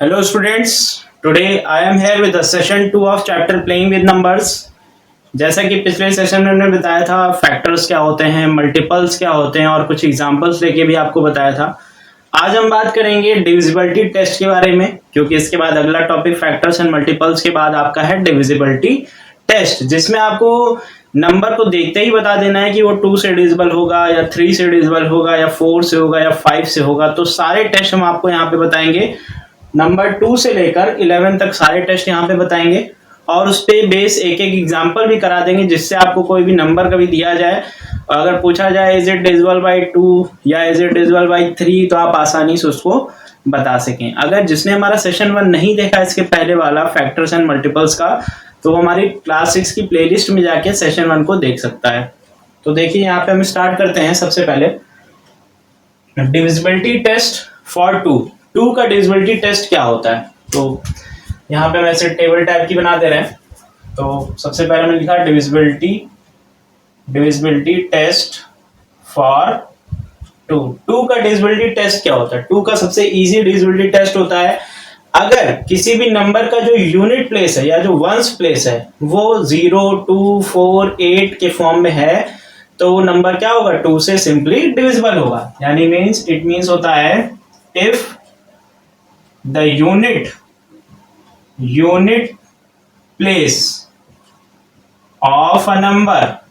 Hello students, today I am here with the session 2 of chapter playing with numbers। जैसा कि पिछले session में हमने बताया था फैक्टर्स क्या होते हैं, मल्टीपल्स क्या होते हैं और कुछ एग्जांपल्स लेके भी आपको बताया था। आज हम बात करेंगे डिविजिबिलिटी टेस्ट के बारे में, क्योंकि इसके बाद अगला टॉपिक फैक्टर्स एंड मल्टीपल्स के बाद आपका है डिविजिबिलिटी टेस्ट, जिसमें आपको नंबर को देखते ही बता देना है कि वो 2 से डिविजिबल होगा या 3 से डिविजिबल होगा या 4 से होगा या 5 से होगा। तो सारे टेस्ट हम आपको यहाँ पे बताएंगे, नंबर 2 से लेकर 11 तक सारे टेस्ट यहाँ पे बताएंगे और उस पे बेस एक एक एग्जांपल भी करा देंगे, जिससे आपको कोई भी नंबर कभी दिया जाए और अगर पूछा जाए इज इट डिविजिबल बाय 2 या इज इट डिविजिबल बाय 3 तो आप आसानी से उसको बता सकें। अगर जिसने हमारा सेशन 1 नहीं देखा इसके पहले वाला फैक्टर्स एंड मल्टीपल्स का, तो हमारी क्लास 6 की प्लेलिस्ट में जाके सेशन 1 को देख सकता है। तो देखिए यहाँ पे हम स्टार्ट करते हैं। सबसे पहले डिविजिबिलिटी टेस्ट फॉर 2 का डिविजिबिलिटी टेस्ट क्या होता है। तो यहाँ पे हम ऐसे टेबल टाइप की बना दे रहे हैं। तो सबसे पहले मैंने लिखा डिविजिबिलिटी टेस्ट फॉर 2 का डिविजिबिलिटी टेस्ट क्या होता है। 2 का सबसे इजी डिविजिबिलिटी टेस्ट होता है, अगर किसी भी नंबर का जो यूनिट प्लेस है या जो वंस प्लेस है वो 0, 2, 4, 8 के फॉर्म में है, तो वो नंबर क्या होगा, 2 से सिंपली डिविजिबल होगा। यानी इट मीन्स होता है if the unit place of a number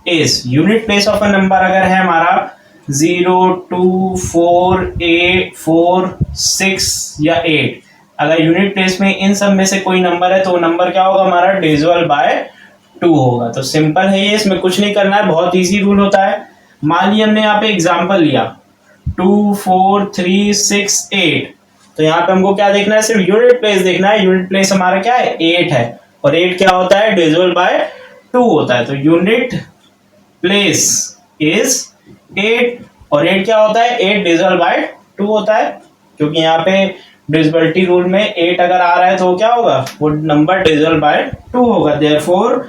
is unit place of a number अगर है हमारा 0, 2, 4, 8, 4, 6 या 8, अगर यूनिट प्लेस में इन सब में से कोई नंबर है तो वो नंबर क्या होगा हमारा, डिविजिबल बाय 2 होगा। तो सिंपल है ये, इसमें कुछ नहीं करना है, बहुत इजी रूल होता है। मान लिया हमने यहाँ पे एग्जांपल लिया 2, 4, 3, 6, 8, तो यहाँ पे हमको क्या देखना है, सिर्फ यूनिट प्लेस देखना है। यूनिट प्लेस हमारा क्या है, 8 है, और 8 क्या होता है, डिविजिबल बाय 2 होता है। तो यूनिट प्लेस इज 8 और 8 क्या होता है, 8 डिविजिबल बाय 2 होता है, क्योंकि यहाँ पे डिविजिबिलिटी रूल में 8 अगर आ रहा है तो क्या होगा, वो नंबर डिविजिबल बाय 2 होगा। Therefore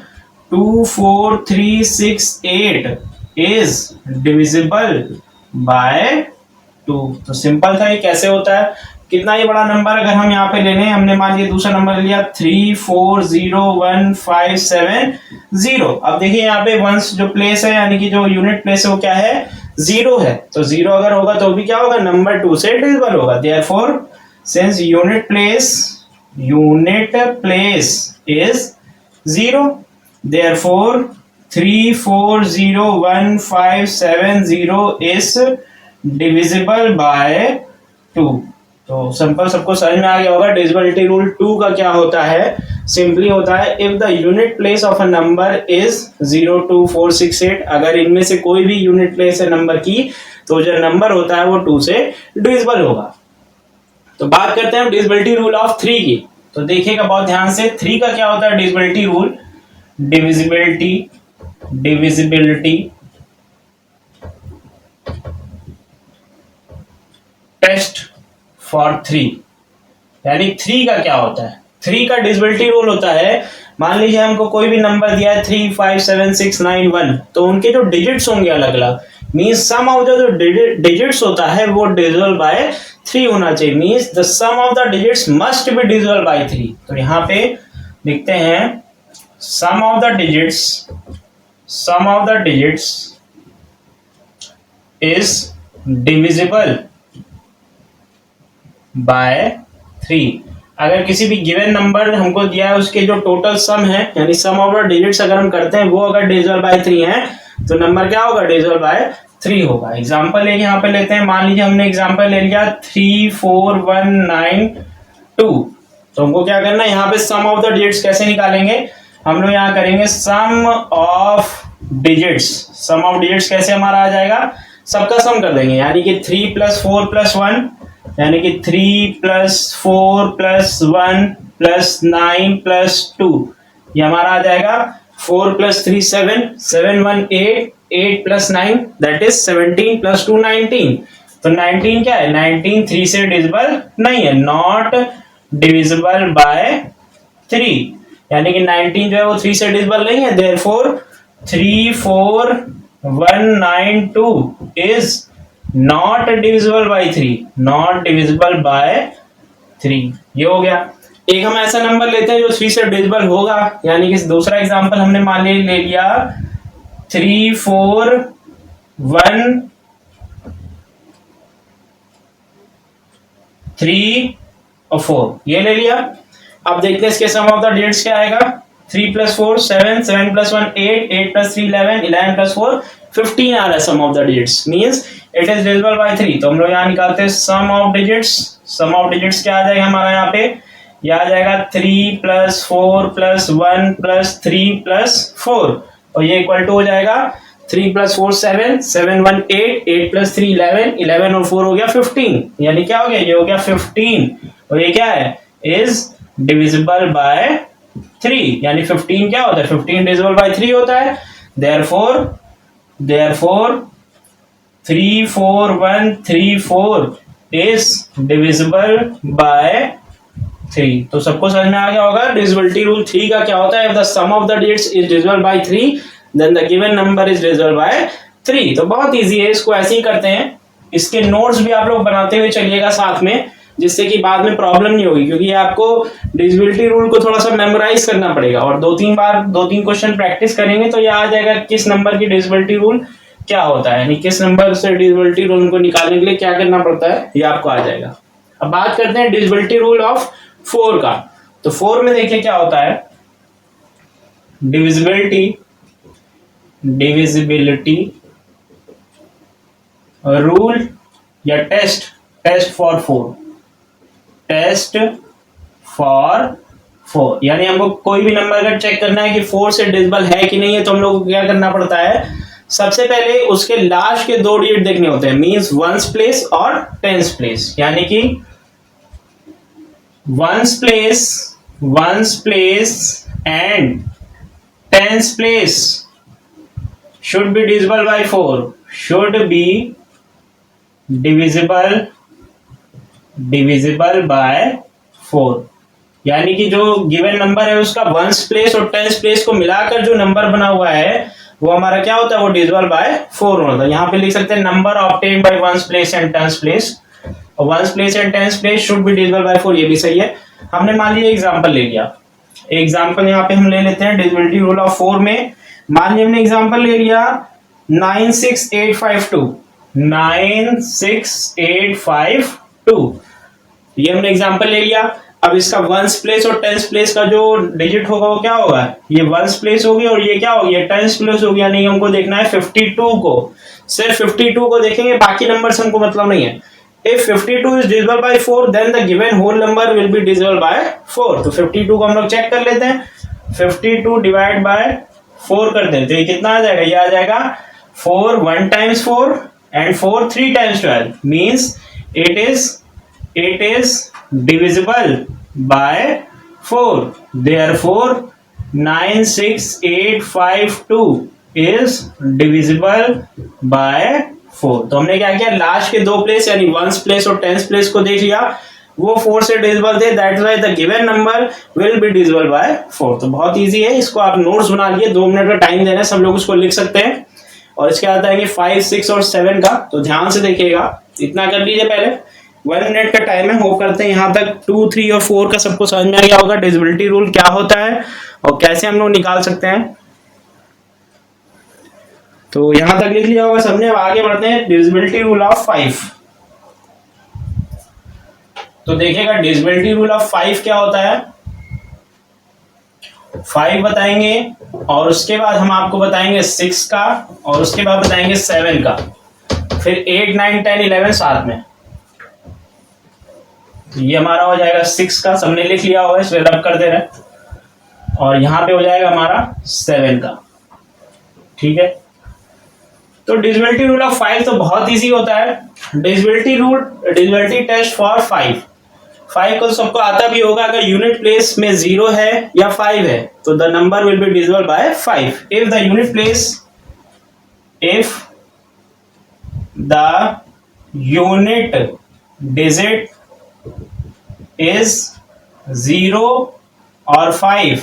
2, 4, 3, 6, 8 is divisible bye 2। तो सिंपल था ये कैसे होता है। कितना ही बड़ा नंबर अगर हम यहाँ पे ले लें, हमने मान लिया दूसरा नंबर लिया 3, 4, 0, 1, 5, 7, 0। अब देखिए यहाँ पे वंस जो प्लेस है यानी कि जो यूनिट प्लेस है वो क्या है, 0 है। तो 0 अगर होगा तो भी क्या होगा, नंबर 2 से डिविजिबल होगा। Therefore since unit place is 0, therefore 3, 4, 0, 1, 5, 7, 0 is divisible bye 2। तो सिंपल सबको समझ में आ गया होगा। डिविजिबिलिटी रूल 2 का क्या होता है, सिंपली होता है if the unit place of a number is 0, 2, 4, 6, 8, अगर इनमें से कोई भी यूनिट प्लेस है नंबर की, तो जो नंबर होता है वो 2 से डिविजिबल होगा। तो बात करते हैं डिविजिबिलिटी रूल ऑफ 3 की। तो देखिएगा बहुत ध्यान से, 3 का क्या होता है divisibility rule. Divisibility test for 3, यानी 3 का क्या होता है। 3 का डिविजिबिलिटी रूल होता है, मान लीजिए हमको कोई भी नंबर दिया है 3, 5, 7, 6, 9, 1, तो उनके जो डिजिट्स होंगे अलग अलग, मीन्स सम ऑफ द जो डिजिट्स होता है वो डिविजिबल बाय 3 होना चाहिए। Means the sum of the digits must be divisible by 3। तो यहाँ पे लिखते हैं sum of the digits is divisible by 3। अगर किसी भी गिवन नंबर हमको दिया है उसके जो टोटल सम है, यानी सम ऑफ द डिजिट्स अगर हम करते हैं वो अगर डिविजिबल बाय 3 है, तो नंबर क्या होगा, डिविजिबल बाय 3 होगा। एग्जांपल एक यहाँ पे लेते हैं, मान लीजिए हमने एग्जांपल ले लिया 3, 4, 1, 9, 2। तो हमको क्या करना है, यहाँ पे सम ऑफ द डिजिट्स कैसे निकालेंगे, हम लोग यहाँ करेंगे सम ऑफ डिजिट्स कैसे हमारा आ जाएगा, सबका सम कर देंगे, यानी कि 3 + 4 + 1, यानी कि 3 + 4 + 1 + 9 + 2, ये हमारा आ जाएगा 4 + 3 7, 7 1 8, 8 + 9 दैट इज 17 + 2 19। तो 19 क्या है, 19 3 से डिविजिबल नहीं है, नॉट डिविजिबल बाय 3, यानी कि 19 जो है वो 3 से डिविजिबल नहीं है। Therefore 3 4 1 9 2 is not divisible by 3, not divisible by 3, ये हो गया। एक हम ऐसा नंबर लेते हैं जो 3 से डिविजिबल होगा, यानी कि दूसरा एग्जांपल हमने मान ले लिया 3 4 1 3 और 4, ये ले लिया। अब देखते हैं इसके सम ऑफ द डिजिट्स क्या आएगा। 3 + 4 7, 7 + 1 8, 8 + 3 11, 11 + 4 15 आ रहा है sum of the digits, means it is divisible by 3। तो हम लोग यहाँ निकालते हैं sum of digits. Sum of digits क्या आ जाएगा हमारा यहाँ पे, ये आ जाएगा 3 + 4 + 1 + 3 + 4, और ये इक्वल टू हो जाएगा 3 + 4 7, 7 1 8, 8 + 3 11, 11 और 4 हो गया 15, यानी क्या हो गया, ये हो गया 15, और ये क्या है, इज डिविजिबल बाय 3, यानी 15 क्या होता है, 15 डिविजिबल बाय 3 होता है। Therefore 3 4 1 3 4 is divisible by 3। तो सबको समझ में आ गया होगा डिविजिबिलिटी रूल 3 का क्या होता है। If the sum of the digits is divisible by 3 then the given number is divisible by 3। तो बहुत इजी है, इसको ऐसे ही करते हैं। इसके नोट्स भी आप लोग बनाते हुए चलिएगा साथ में, जिससे कि बाद में प्रॉब्लम नहीं होगी, क्योंकि आपको डिविजिबिलिटी रूल को थोड़ा सा मेमोराइज करना पड़ेगा, और 2-3 क्वेश्चन प्रैक्टिस करेंगे तो ये आ जाएगा किस नंबर की डिविजिबिलिटी रूल क्या होता है, यानी किस नंबर से डिविजिबिलिटी रूल को निकालने के लिए क्या करना पड़ता है, ये आपको आ जाएगा। अब बात करते हैं डिविजिबिलिटी रूल ऑफ 4 का। तो 4 में देखिए क्या होता है, डिविजिबिलिटी रूल या टेस्ट फॉर 4, यानी हमको कोई भी नंबर अगर चेक करना है कि 4 से डिविजिबल है कि नहीं है, तो हम लोग को क्या करना पड़ता है, सबसे पहले उसके लास्ट के 2 डिजिट देखने होते हैं, मींस वंस प्लेस और टेंस प्लेस, यानी कि once place and tens place should be divisible by 4, should be divisible by 4, यानी कि जो गिवन नंबर है उसका वंस प्लेस और टेंस प्लेस को मिलाकर जो नंबर बना हुआ है वो हमारा क्या होता है, वो डिविजिबल बाय 4 होता है। यहाँ पे लिख सकते हैं number obtained by ones place and tens place, और ones place and tens place should be divisible by 4, ये भी सही है। हमने मान लिया एग्जांपल ले लिया, एग्जांपल यहाँ पे हम ले लेते हैं डिविजिबिलिटी रूल ऑफ 4 में। मान लिया हमने एग्जांपल ले लिया 96852, 96852, ये हमने एग्जांपल ले लिया। अब इसका वंस प्लेस और टेंस प्लेस का जो डिजिट होगा वो क्या होगा, ये वंस प्लेस होगी और ये क्या होगी, टेंस प्लेस होगी, यानी हमको देखना है 52 को, सिर्फ 52 को देखेंगे, बाकी नंबर से हमको मतलब नहीं है। If 52 is divisible by 4, then the given whole number will be divisible by 4। तो 52 को हम लोग चेक कर लेते हैं, 52 डिवाइड बाय 4 करते हैं तो ये कितना आ जाएगा, ये आ जाएगा 4 1 times 4 and 4 3 times 12, means it is divisible by 4। Therefore 96852 is divisible by 4। तो हमने क्या किया, लास्ट के 2 प्लेस यानी वंस प्लेस और टेंस प्लेस को देख लिया, वो 4 से डिविजिबल थे, that's why the given number will be divisible by 4। तो बहुत इजी है, इसको आप नोट्स बना लिए, 2 मिनट का टाइम देना है, सब लोग उसको लिख सकते हैं। और इसके बाद आएंगे 5 6 और 7 का, तो ध्यान से देखिएगा, इतना कर लीजिए पहले, 1 मिनट का टाइम है। होप करते हैं यहाँ तक 2 3 और 4 का सबको समझ में आ गया होगा डिविजिबिलिटी रूल क्या होता है और कैसे हम लोग निकाल सकते हैं। तो यहां तक लिख लिया होगा सबने। अब आगे बढ़ते हैं डिविजिबिलिटी रूल ऑफ 5। तो देखिएगा डिविजिबिलिटी रूल ऑफ 5 क्या होता है, 5 बताएंगे और उसके बाद हम आपको बताएंगे 6 का और उसके बाद बताएंगे 7 का, फिर 8 9 10 11 साथ में। ये हमारा हो जाएगा 6 का, सबने लिख लिया होगा, इसमें रब कर दे रहे हैं, और यहां पे हो जाएगा हमारा 7 का, ठीक है। तो डिविजिबिलिटी रूल ऑफ 5 तो बहुत इजी होता है। डिविजिबिलिटी टेस्ट फॉर 5 को सबको आता भी होगा, अगर यूनिट प्लेस में 0 है या 5 है तो the number will be divisible bye 5। If the unit digit is 0 और 5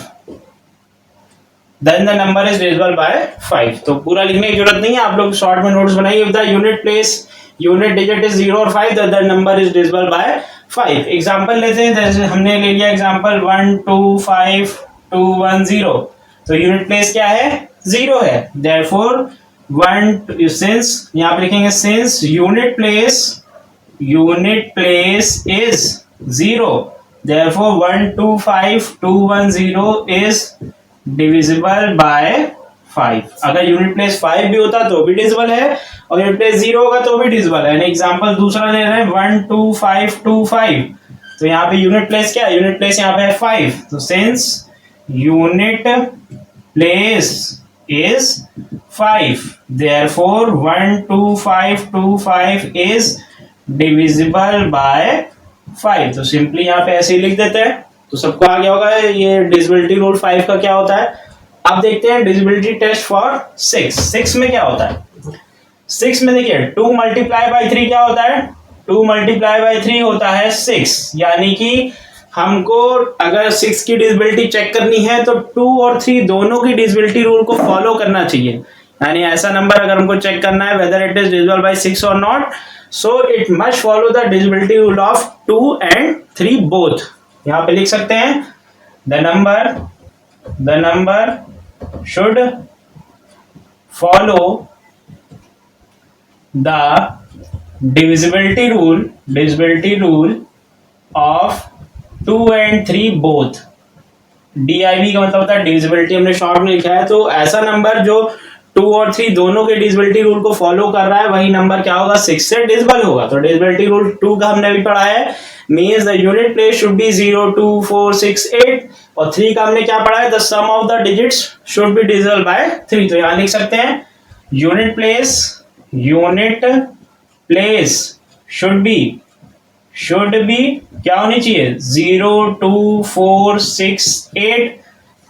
then the number is divisible by 5। तो पूरा लिखने की जरूरत नहीं है, आप लोग शॉर्ट में नोट्स बनाइए। if the unit place unit digit is 0 और 5, the number is divisible bye 5। Example लेते हैं, जैसे हमने ले लिया एग्जांपल 1 2 5 2 1 0, तो यूनिट प्लेस क्या है, 0 है। देयरफॉर 1 सिंस, यहाँ पे लिखेंगे since unit place is 0, therefore 1 2 5 2 1 0 is divisible by 5। अगर यूनिट प्लेस 5 भी होता तो भी डिविजिबल है, और यूनिट प्लेस 0 होगा तो भी डिविजिबल है। एग्जांपल दूसरा ले रहे हैं 1 2 5 2 5, तो यहाँ पे यूनिट प्लेस क्या है, यूनिट प्लेस यहाँ पे है 5, तो since unit place is 5, therefore 1 2 5 2 5 is divisible by 5। तो सिंपली यहाँ पे ऐसे ही लिख देते हैं, तो सबको आ गया होगा ये डिविजिबिलिटी रूल 5 का क्या होता है। अब देखते हैं डिविजिबिलिटी टेस्ट फॉर 6। 6 में क्या होता है, 6 में देखिए 2 मल्टीप्लाई बाई 3 क्या होता है, 2 मल्टीप्लाई बाई 3 होता है 6, यानी कि हमको अगर 6 की डिविजिबिलिटी चेक करनी है तो 2 और 3 दोनों की डिविजिबिलिटी रूल को फॉलो करना चाहिए। यानी ऐसा नंबर अगर हमको चेक करना है whether it is divisible bye 6 और not, so it must follow the divisibility rule of 2 and 3 both। यहां पे लिख सकते हैं the number should follow the divisibility rule of 2 and 3 both। DIV का मतलब होता है डिविजिबिलिटी, हमने शॉर्ट में लिखा है, तो ऐसा नंबर जो 2 और 3 दोनों के डिविजिबिलिटी रूल को फॉलो कर रहा है वही नंबर क्या होगा, 6 से डिविजिबल होगा। तो डिविजिबिलिटी रूल 2 का हमने अभी पढ़ा है, means the unit place should B 0 2 4 6 8, और 3 का हमने क्या पढ़ा है, the sum of the digits should be divisible by 3। तो यहां लिख सकते हैं यूनिट प्लेस शुड बी क्या होनी चाहिए, 0 2 4 6 8।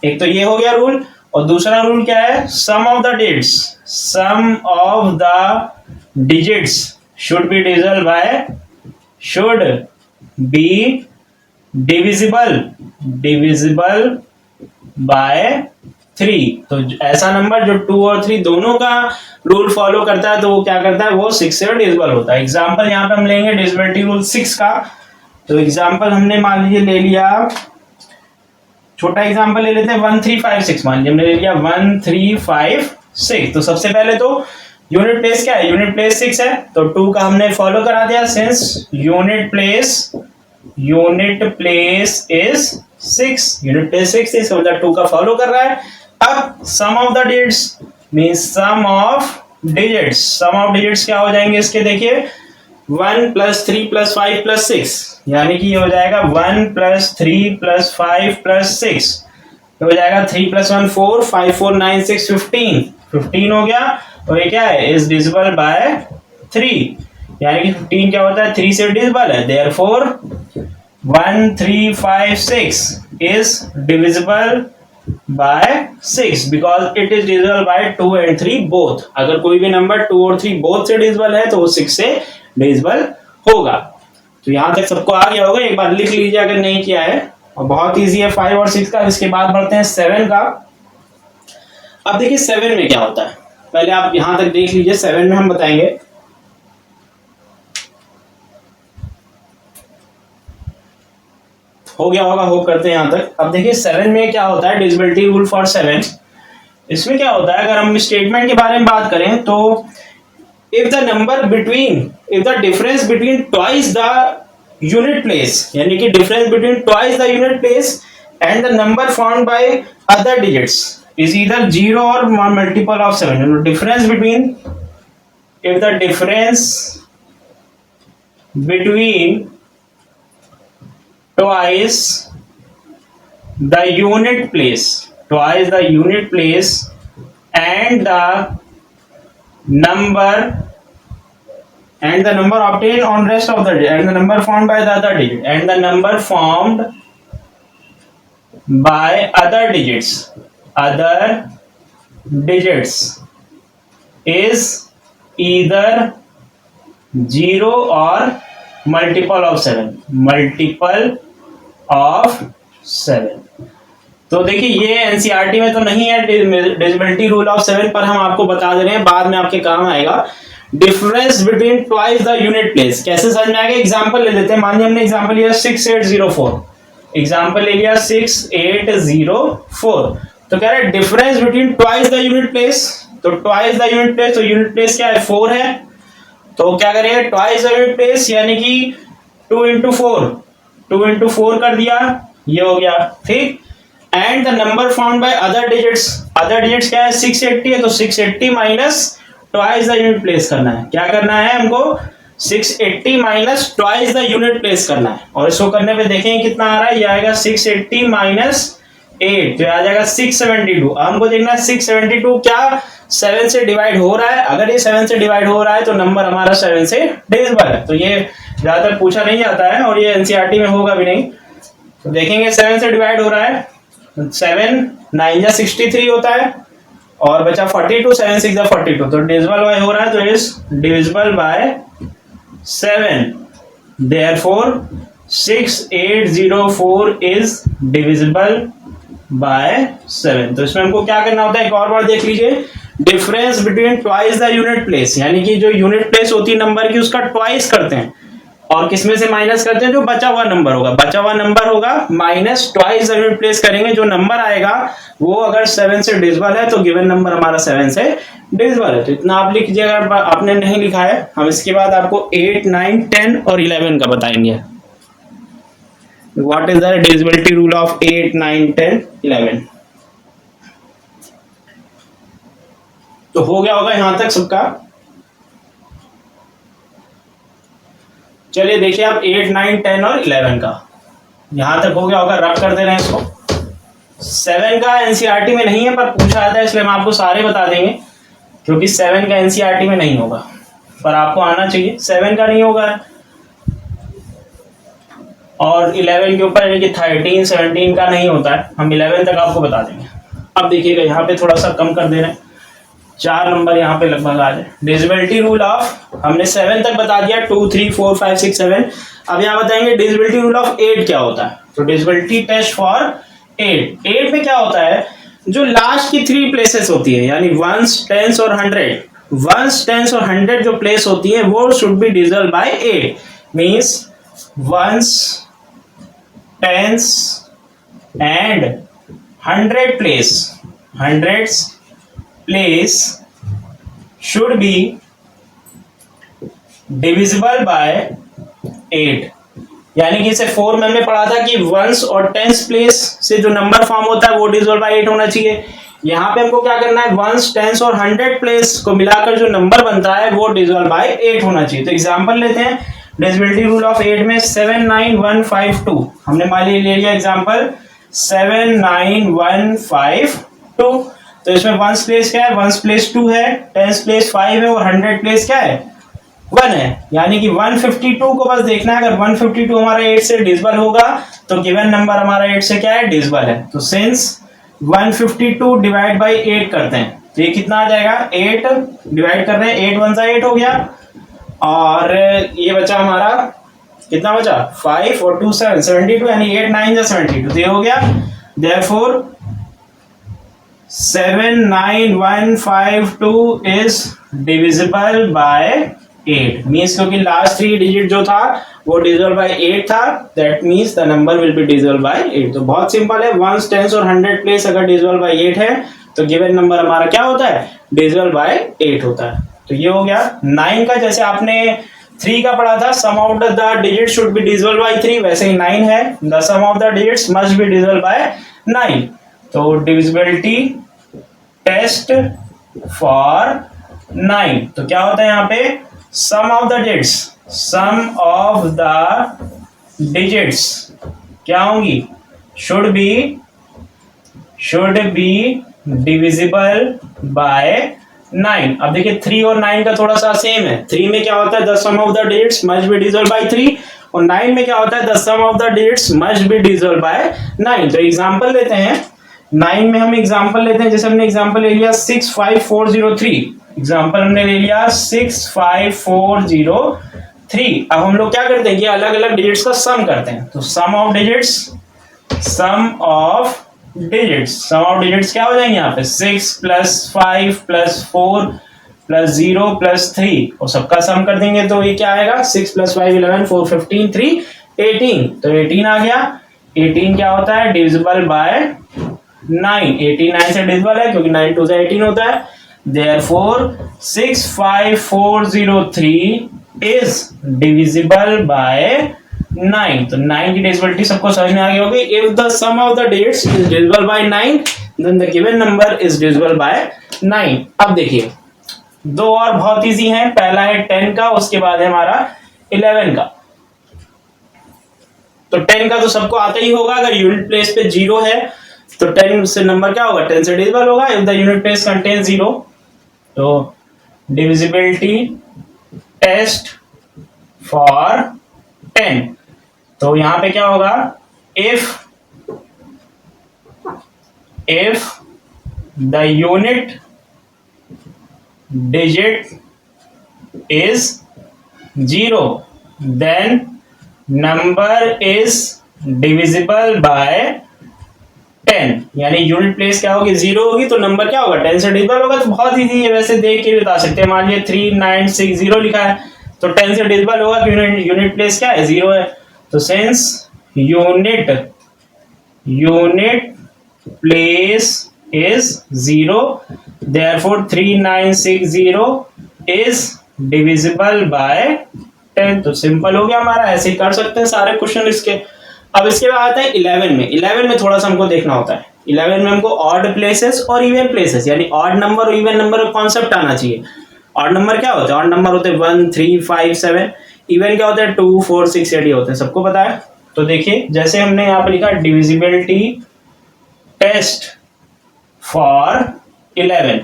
एक तो ये हो गया रूल, और दूसरा रूल क्या है, sum of the digits should be divisible by 3। तो ऐसा नंबर जो 2 और 3 दोनों का रूल फॉलो करता है तो वो क्या करता है, वो 6 से डिविजिबल होता है। एग्जांपल यहाँ पे हम लेंगे डिविजिबिलिटी रूल 6 का, तो एग्जांपल हमने मान लीजिए ले लिया, छोटा एग्जांपल ले लेते हैं 1 3 5 6। मान लीजिए हमने ले लिया 1 3 5 6, तो सबसे पहले तो यूनिट प्लेस क्या है, यूनिट प्लेस 6 है, तो 2 का हमने फॉलो करा दिया, since unit place is 6, unit place 6 इसका मतलब 2 का फॉलो कर रहा है। अब sum of the digits means sum of digits क्या हो जाएंगे इसके, देखिए 1 + 3 + 5 + 6, यानी कि ये हो जाएगा 1 + 3 + 5 + 6, तो हो जाएगा 3 + 1 4 5 4 9 6 15 हो गया, और ये क्या है, इज डिविजिबल बाय 3, यानी कि 15 क्या होता है, 3 से डिविजिबल है। Therefore 1 3 5 6 is divisible bye 6 because it is divisible bye 2 and 3 both. अगर कोई भी नंबर 2 और 3 बोथ से डिविजिबल है तो वो 6 से डिविजिबल होगा। तो यहां तक सबको आ गया होगा, एक बार लिख लीजिए अगर नहीं किया है, और बहुत इजी है 5 और 6 का। इसके बाद बढ़ते हैं 7 का। अब देखिए 7 में क्या होता है, पहले आप यहां तक देख लीजिए, 7 में हम बताएंगे। हो गया होगा, होप करते हैं यहां तक। अब देखिए 7 में क्या होता है, डिविजिबिलिटी रूल फॉर 7। इसमें क्या होता है, अगर हम स्टेटमेंट के बारे में बात करें तो if the difference between twice the unit place, यानी कि difference between twice the unit place and the number formed by other digits is either 0 or multiple of 7, if the difference between twice the unit place and the number obtained on rest of the digit and the number formed by the other digit and the number formed by other digits is either 0 or multiple of 7। तो देखिए ये NCERT में तो नहीं है divisibility rule of 7, पर हम आपको बता दे रहे हैं, बाद में आपके काम आएगा। Difference between twice the unit place कैसे समझ में आएगा? एग्जांपल ले लेते हैं। मान लिया हमने एग्जांपल लिया 6804, एग्जांपल ले लिया 6804, तो कह रहा है difference between twice the unit place. तो ट्वाइस द यूनिट प्लेस, तो यूनिट प्लेस क्या है? 4 है। तो क्या करेंगे? ट्वाइस द यूनिट प्लेस यानी कि 2 into 4, 2 into 4 कर दिया, ये हो गया, ठीक। And the number found by other digits, other digits क्या है? 680 है, तो 680 minus twice the unit place करना है। क्या करना है हमको? 680 minus twice the unit place करना है। और इसको करने पे देखेंगे कितना आ रहा है, ये आएगा 680 माइनस 8, तो आ जाएगा 672। हमको देखना है 672 क्या 7 से डिवाइड हो रहा है। अगर ये 7 से डिवाइड हो रहा है तो नंबर हमारा 7 से डिविजिबल है। तो ये ज्यादातर पूछा नहीं जाता है और ये एनसीईआरटी में होगा भी नहीं। तो देखेंगे 7 से डिवाइड हो रहा है, 7 9 जा 63 होता है और बचा 42, 7 6 जा 42, तो डिविजिबल बाय हो रहा है, तो is divisible bye 7। Therefore 6804 is divisible bye 7। तो इसमें हमको क्या करना होता है, एक और बार देख लीजिए, difference between twice the unit place, यानी कि जो यूनिट प्लेस होती है नंबर की उसका ट्वाइस करते हैं और किसमें से माइनस करते हैं? जो बचा हुआ नंबर होगा, बचा हुआ नंबर होगा minus twice the unit place करेंगे। जो नंबर आएगा वो अगर 7 से डिविजिबल है तो गिवन नंबर हमारा 7 से डिविजिबल है। तो इतना आप लिख लीजिए। अगर आपने नहीं लिखा है, हम इसके बाद आपको 8 9 10 और 11 का बताएंगे। What is the divisibility rule of 8 9 10 11? तो हो गया होगा यहां तक सबका। चलिए देखिए आप 8 9 10 और 11 का यहां तक हो गया होगा। रब कर दे रहे हैं इसको। 7 का एनसीईआरटी में नहीं है पर पूछा जाता है, इसलिए हम आपको सारे बता देंगे, क्योंकि 7 का एनसीईआरटी में नहीं होगा पर आपको आना चाहिए। 7 का नहीं होगा और 11 के ऊपर यानी कि 13 17 का नहीं होता है। हम 11 तक आपको बता देंगे। अब देखिएगा यहाँ पे थोड़ा सा कम कर दे रहे हैं, 4 नंबर यहाँ पे लगभग आ जाए। डिविजिबिलिटी रूल ऑफ हमने 7 तक बता दिया, 2 3 4 5 6 7। अब यहाँ बताएंगे डिविजिबिलिटी रूल ऑफ 8 क्या होता है। तो डिविजिबिलिटी टेस्ट फॉर 8 में क्या होता है, जो लास्ट की 3 प्लेसेस होती है यानी वंस टेंस और 100, वंस टेंस और 100 जो प्लेस होती है वो should be divisible bye 8। Means ones tens and 100 place, hundreds place should be divisible by 8। यानी कि इसे 4 में हमने पढ़ा था कि वंस और टेंस प्लेस से जो नंबर फॉर्म होता है वो डिविजिबल बाय 8 होना चाहिए। यहाँ पे हमको क्या करना है, वंस टेंस और 100 प्लेस को मिलाकर जो नंबर बनता है वो डिविजिबल बाय 8 होना चाहिए। तो एग्जांपल लेते हैं डिविजिबिलिटी रूल ऑफ 8 में 79152 हमने मान लिया एग्जांपल 79152। तो इसमें वंस प्लेस क्या है, वंस प्लेस 2 है, टेंस प्लेस 5 है और 100 प्लेस क्या है 1 है। यानी कि 152 को बस देखना है, अगर 152 हमारा 8 से डिविजिबल होगा तो गिवन नंबर हमारा 8 से क्या है डिविजिबल है। तो सिंस 152 डिवाइड बाई 8 करते हैं तो ये कितना आ जाएगा, 8 डिवाइड कर रहे हैं, 8 1 8 हो गया और ये बचा हमारा कितना बचा 5 और 2 7 72 यानी 8 9 72 तो ये हो गया। Therefore 79152 is divisible bye 8। Means क्योंकि लास्ट 3 डिजिट जो था वो डिविजिबल बाय 8 था, that means the number will be divisible bye 8। तो बहुत सिंपल है, वंस टेंस और 100 प्लेस अगर डिविजिबल बाय 8 है तो गिवन नंबर हमारा क्या होता है डिविजिबल बाय 8 होता है। तो ये हो गया। 9 का जैसे आपने 3 का पढ़ा था, sum of the digit should be divisible by 3, वैसे ही 9 है, the sum of the digits must be divisible by 9। तो डिविजिबिलिटी टेस्ट फॉर 9, तो क्या होता है यहाँ पे sum of the digits, sum of the digits क्या होंगी शुड बी डिविजिबल बाय 9। अब देखिए 3 और 9 का थोड़ा सा सेम है। 3 में क्या होता है the sum of the digits must be divisible by 3 और 9 में क्या होता है the sum of the digits must be divisible by 9। तो एग्जांपल लेते हैं 9 में हम एग्जांपल लेते हैं, जैसे हमने एग्जांपल ले लिया 65403, एग्जांपल हमने ले लिया 65403। अब हम लोग क्या करते हैं कि अलग अलग डिजिट्स का सम करते हैं। तो sum of digits, sum of digits. Sum of digits क्या हो जाएंगे यहाँ पे 6 प्लस 5 प्लस 4 प्लस 0 प्लस 3 और सबका सम कर देंगे तो ये क्या आएगा 6 प्लस 5 11 4 15 3 18 तो 18 आ गया। 18 क्या होता है डिविजिबल बाय 9। 18 9 से डिविजिबल है क्योंकि 9 2 से 18 होता है। Therefore 65403 is divisible by 9। तो 9 की डिविजिबिलिटी सबको समझ में आ गई होगी। If the sum of the digits is divisible by 9 then the given number is divisible by 9। अब देखिए दो और बहुत इजी हैं। पहला है 10 का, उसके बाद है हमारा 11 का। तो 10 का तो सबको आता ही होगा, अगर यूनिट प्लेस पे 0 है तो 10 से नंबर क्या होगा 10 से डिविजिबल होगा। If the unit place contain 0 तो डिविजिबिलिटी टेस्ट फॉर 10। तो यहां पे क्या होगा if the unit digit is 0 then number is divisible by 10। यानी यूनिट प्लेस क्या होगी 0 होगी तो नंबर क्या होगा 10 से डिविजिबल होगा। तो बहुत इजी है, वैसे देख के बता सकते हैं। मान लीजिए 3960 लिखा है तो 10 से डिविजिबल होगा क्योंकि यूनिट प्लेस क्या है 0 है। तो since unit place is 0 therefore 3960 is divisible by 10। तो सिंपल हो गया हमारा, ऐसे ही कर सकते हैं सारे क्वेश्चन इसके। अब इसके बाद आता है 11 में। 11 में थोड़ा सा हमको देखना होता है। 11 में हमको ऑड प्लेसेस और इवन प्लेसेस यानी ऑड नंबर और इवन नंबर का कॉन्सेप्ट आना चाहिए। ऑड नंबर क्या होता है, ऑड नंबर होते हैं 1 3 5 7। इवन क्या होता है 2 4 6 8 होते हैं, सबको पता है। तो देखिए जैसे हमने यहाँ पे लिखा डिविजिबिलिटी टेस्ट फॉर 11।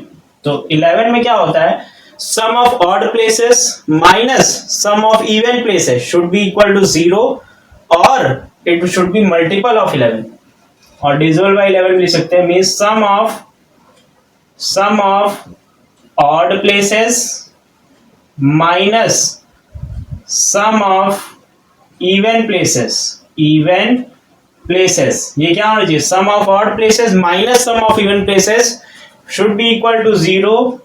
तो 11 में क्या होता है sum of odd places minus sum of even places should be equal to 0 और it should be multiple of 11। और डिविजिबल बाय 11 लिख सकते हैं means sum of odd places minus sum of even places. ये क्या होना चाहिए sum of odd places minus sum of even places should be equal to 0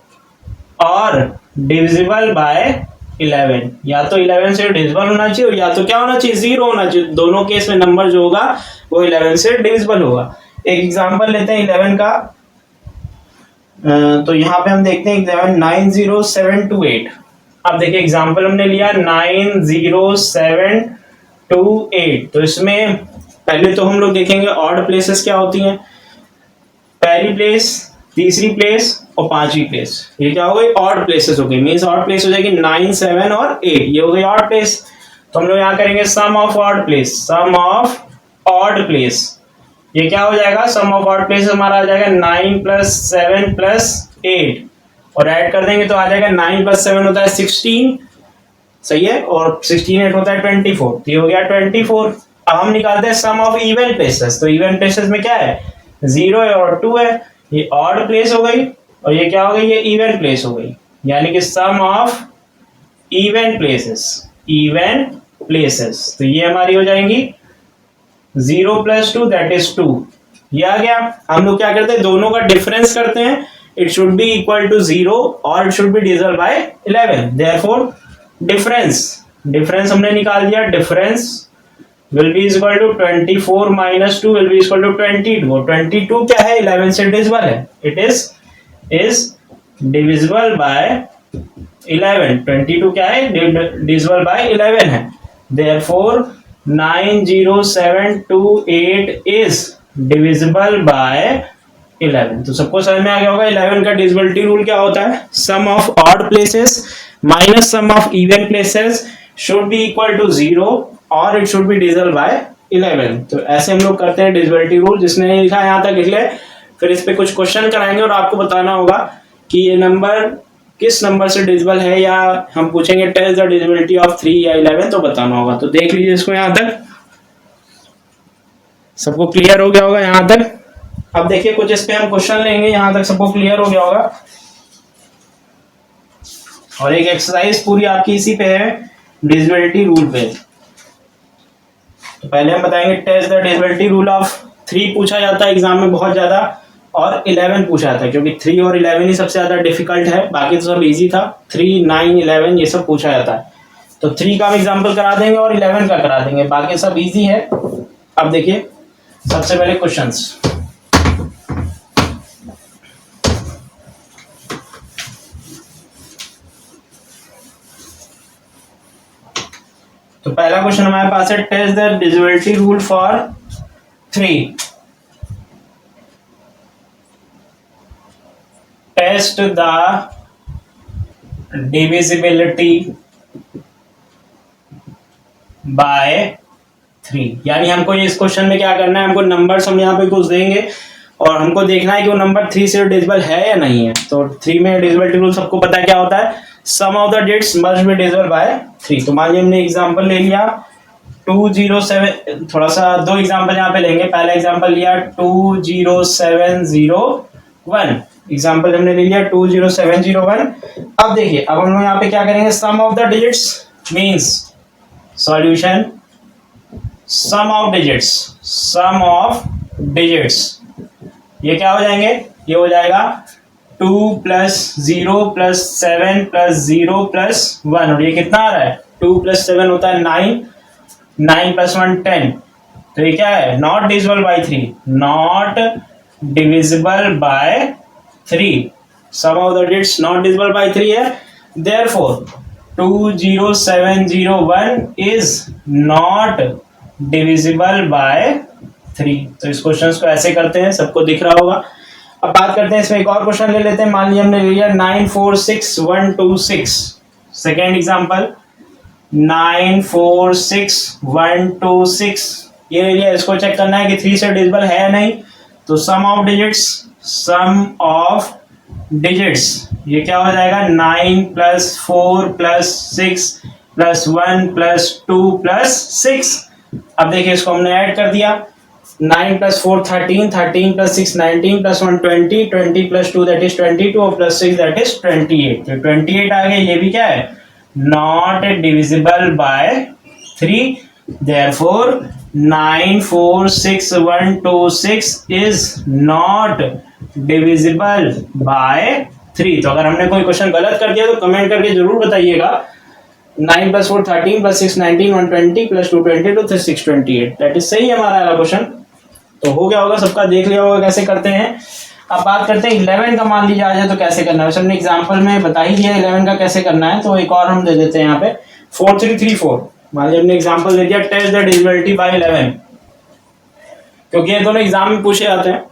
और डिविजिबल बाय 11। या तो 11 से डिविजिबल होना चाहिए और या तो क्या होना चाहिए 0 होना चाहिए। दोनों केस में नंबर जो होगा वो 11 से डिविजिबल होगा। एक एग्जांपल लेते हैं 11 का। तो यहाँ पे हम देखते हैं एग्जाम्पल 90728। अब देखिए एग्जांपल हमने लिया 90728। तो इसमें पहले तो हम लोग देखेंगे ऑड प्लेसेस क्या होती हैं। पहली प्लेस, तीसरी प्लेस और पांचवी प्लेस, ये क्या हो गई ऑड प्लेसेस हो गई। मींस ऑड प्लेस हो जाएगी 9 7 और 8, ये हो गई ऑड प्लेस। तो हम लोग यहाँ करेंगे सम ऑफ ऑड प्लेस। ये क्या हो जाएगा सम ऑफ ऑड प्लेस हमारा आ जाएगा 9 प्लस 7 प्लस 8 और ऐड कर देंगे तो आ जाएगा 9 प्लस 7 होता है 16, सही है, और 16 8 होता है 24। तो ये हो गया 24। अब हम निकालते हैं सम ऑफ इवन प्लेसेस। तो इवन प्लेसेस में क्या है 0 है और 2 है। ये ऑड प्लेस हो गई और ये क्या हो गई ये इवन प्लेस हो गई। यानी कि सम ऑफ इवन प्लेसेस। तो ये हमारी हो जाएंगी 0 प्लस 2 दैट इज 2। ये आ गया। हम लोग क्या करते हैं दोनों का डिफरेंस करते हैं। It should be equal to 0 और it should be divisible by 11। Therefore difference हमने निकाल दिया। Difference will be equal to 24 minus 2 will be equal to 22। 22 क्या है 11 से डिविजिबल है। It is divisible by 11। 22 क्या है divisible by 11 है। Therefore 90728 is divisible by 11। तो सबको समझ में आ गया होगा 11 का डिविजिबिलिटी रूल क्या होता है sum of odd places minus sum of even places should be equal to 0 और it should be divisible by 11। तो ऐसे हम लोग करते हैं डिविजिबिलिटी रूल। जिसने नहीं लिखा यहाँ तक लिख ले, फिर इस पे कुछ क्वेश्चन कराएंगे और आपको बताना होगा कि ये नंबर किस नंबर से डिविजिबल है, या हम पूछेंगे टेस्ट द डिविजिबिलिटी ऑफ 3 या 11 तो बताना होगा। तो देख लीजिए इसको, यहाँ तक सबको क्लियर हो गया होगा यहाँ तक। अब देखिए कुछ इस पे हम क्वेश्चन लेंगे, यहाँ तक सबको क्लियर हो गया होगा। और एक एक्सरसाइज पूरी आपकी इसी पे है डिविजिबिलिटी रूल पे। तो पहले हम बताएंगे test the divisibility rule of 3 पूछा जाता है एग्जाम में बहुत ज़्यादा, और 11 पूछा जाता है, क्योंकि 3 और 11 ही सबसे ज़्यादा डिफिकल्ट है, बाकी तो सब इजी था। 3, 9, 11 ये सब पूछा जाता है। तो 3 का हम एग्जाम्पल करा देंगे और 11 का करा देंगे, बाकी सब इजी है। अब देखिए सबसे पहले क्वेश्चंस। तो पहला क्वेश्चन हमारे पास है, test the divisibility rule for 3। Test the divisibility by 3। यानी हमको इस क्वेश्चन में क्या करना है, हमको नंबर्स हम यहाँ पे कुछ देंगे और हमको देखना है कि वो नंबर 3 से डिविजिबल है या नहीं है। तो 3 में डिविजिबिलिटी रूल सबको पता है क्या होता है, sum of the digits must be divisible by 3। तो मान लीजिए हमने एग्जांपल ले लिया 207, थोड़ा सा 2 एग्जांपल यहाँ पे लेंगे। पहला एग्जांपल लिया 20701, एग्जांपल हमने ले लिया 20701। अब देखिए, अब हम लोग यहाँ पे क्या करेंगे, sum of the digits means solution sum of digits, sum of digits ये क्या हो जाएंगे, ये हो जाएगा 2 + 0 + 7 + 0 + 1, और ये कितना आ रहा है, 2 + 7 होता है 9, 9 + 1 10। तो ये क्या है, not divisible by 3, not divisible by 3। Sum of the digits not divisible by 3 है, therefore 20701 is not divisible by 3। तो इस क्वेश्चन को ऐसे करते हैं, सबको दिख रहा होगा। अब बात करते हैं इसमें एक और क्वेश्चन ले लेते हैं। मान लीजिए हमने ले लिया 946126, सेकेंड एग्जांपल 946126 ये ले लिया। इसको चेक करना है कि 3 से डिविजिबल है या नहीं। तो sum of digits, sum of digits ये क्या हो जाएगा, 9 + 4 + 6 + 1 + 2 + 6। अब देखिए इसको हमने ऐड कर दिया, 9 + 4 13, 13 + 6 19 + 1 20, 20 + 2 दैट इज 22 और +6 दैट इज 28। तो 28 आ गए, ये भी क्या है, not divisible by 3। Therefore 946126 is not divisible by 3। तो अगर हमने कोई क्वेश्चन गलत कर दिया तो कमेंट करके जरूर बताइएगा। 9 + 4 13 + 6 19 120 + 2 22 तो 6 28, दैट इज सही है हमारा वाला क्वेश्चन। तो हो गया होगा, सबका देख लिया होगा कैसे करते हैं। अब बात करते हैं 11 का, मान लीजिए आ जाए तो कैसे करना है। वैसे हमने एग्जांपल में बता ही दिया 11 का कैसे करना है, तो एक और हम दे देते हैं यहाँ पे 4334। मान लीजिए हमने एग्जांपल दे दिया, टेस्ट द डिविजिबिलिटी बाय 11, क्योंकि ये दोनों एग्जाम में पूछे जाते हैं।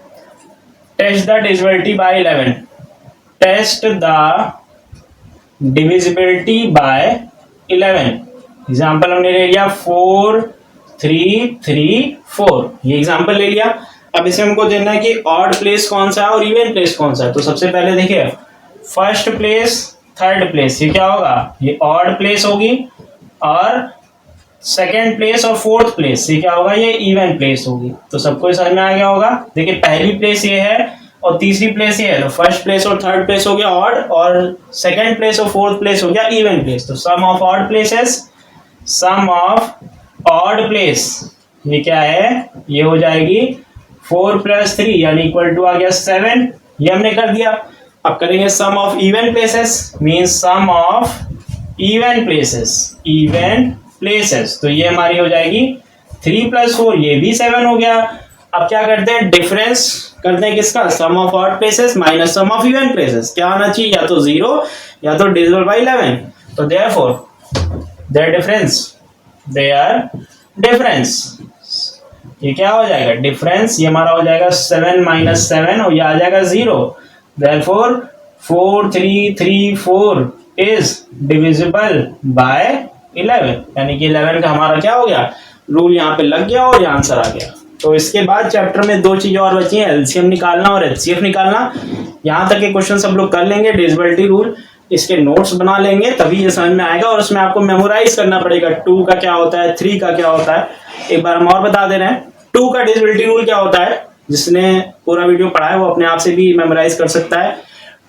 Test the divisibility by 11, test the divisibility by 11। Example हमने ले लिया 4334, ये एग्जांपल ले लिया। अब इसमें हमको देखना है कि ऑड प्लेस कौन सा है और इवन प्लेस कौन सा है। तो सबसे पहले देखिए, फर्स्ट प्लेस थर्ड प्लेस ये क्या होगा, ये ऑड प्लेस होगी, और सेकेंड प्लेस और फोर्थ प्लेस ये क्या होगा, ये इवन प्लेस होगी। तो सबको समझ में आ गया होगा। देखिए पहली प्लेस ये है और तीसरी प्लेस ये है, तो फर्स्ट प्लेस और थर्ड प्लेस हो गया ऑड, और सेकेंड प्लेस और फोर्थ प्लेस हो गया इवन प्लेस। तो sum of odd places, sum of odd place ये क्या है, ये हो जाएगी 4 + 3 यानी = आ गया 7, ये हमने कर दिया। अब करेंगे sum of even places, means sum of even places, even places. तो ये हमारी हो जाएगी 3 + 4, ये भी 7 हो गया। अब क्या करते हैं, डिफरेंस करते हैं किसका, sum of odd places minus sum of even places. क्या आना चाहिए, या तो 0 या तो डिविजिबल बाय 11। तो देयरफॉर देयर डिफरेंस ये क्या हो जाएगा, डिफरेंस ये हमारा हो जाएगा 7 - 7 और ये आ जाएगा 0। देयरफॉर 4334 इज डिविजिबल बाय 11, यानी कि 11 का हमारा क्या हो गया, रूल यहाँ पे लग गया और ये आंसर आ गया। तो इसके बाद चैप्टर में 2 चीजें और बची हैं, एलसीएम निकालना और एचसीएफ निकालना। यहाँ तक के क्वेश्चन सब लोग कर लेंगे, डिविजिबिलिटी रूल इसके नोट्स बना लेंगे, तभी ये समझ में आएगा। और उसमें आपको मेमोराइज करना पड़ेगा, 2 का क्या होता है, 3 का क्या होता है। एक बार हम और बता दे रहे हैं, 2 का डिविजिबिलिटी रूल क्या होता है, जिसने पूरा वीडियो पढ़ा है वो अपने आप से भी मेमोराइज कर सकता है।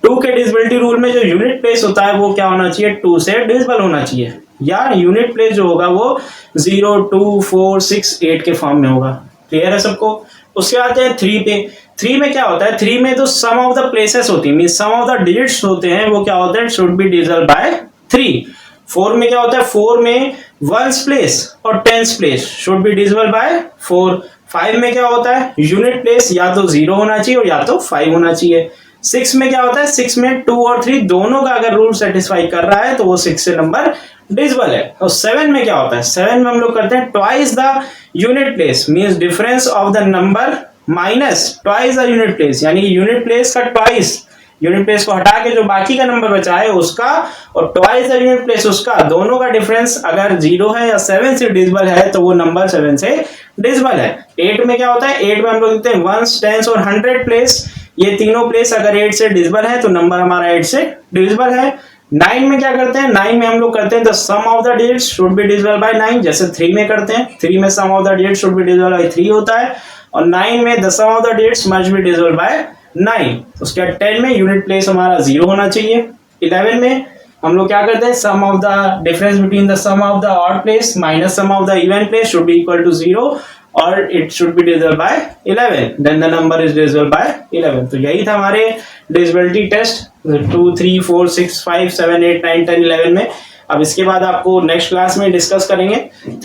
2 के डिविजिबिलिटी रूल में जो यूनिट प्लेस होता है वो क्या होना चाहिए, 2 से डिविजिबल होना चाहिए, या यूनिट प्लेस जो होगा वो 0 2 4 6 8 के फॉर्म में होगा। क्लियर है सबको। उसके आते हैं 3 पे। 3 में क्या होता है, 3 में तो सम ऑफ द प्लेसेस होती है, mean sum of the digits होते हैं, वो क्या होता है, शुड बी डिविजिबल बाय 3। 4 में क्या होता है, 4 में वंस प्लेस और tense place should be divisible by 4। 5 में क्या होता है, यूनिट प्लेस या तो 0 होना चाहिए और या तो 5 होना चाहिए। 6 में क्या होता है, 6 में 2 और 3 दोनों का अगर रूल सेटिस्फाई कर रहा है तो वो 6 से नंबर डिविजिबल है। और 7 में क्या होता है, 7 में हम लोग करते हैं twice the unit place, means difference of the number minus twice the unit place, यानी यूनिट प्लेस का ट्वाइस, यूनिट प्लेस को हटा के जो बाकी का नंबर बचा है उसका और ट्वाइस द यूनिट प्लेस उसका, दोनों का डिफरेंस अगर 0 है या 7 से डिविजिबल है तो वो नंबर 7 से डिविजिबल है। 8 में क्या होता है, 8 में हम लोग देखते हैं वंस, टेंस और 100 प्लेस, ये तीनों प्लेस अगर 8 से डिविजिबल है तो नंबर हमारा 8 से डिविजिबल है। 9 में क्या करते हैं, 9 में हम लोग करते हैं the sum of the digits should be divisible by 9, जैसे 3 में करते हैं। 3 में sum of the digits should be divisible by 3 होता है, और 9 में the sum of the digits must be divisible by 9। उसके बाद 10 में यूनिट प्लेस हमारा 0 होना चाहिए। 11 में हम लोग क्या करते हैं, sum of the difference between the sum of the odd place minus sum of the even place should be equal to 0 और it should be divisible by 11, then the number is divisible by 11। तो यही था हमारे divisibility test 2, 3, 4, 6, 5, 7, 8, 9, 10, 11 में। अब इसके बाद आपको नेक्स्ट क्लास में डिस्कस करेंगे।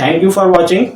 Thank you for watching.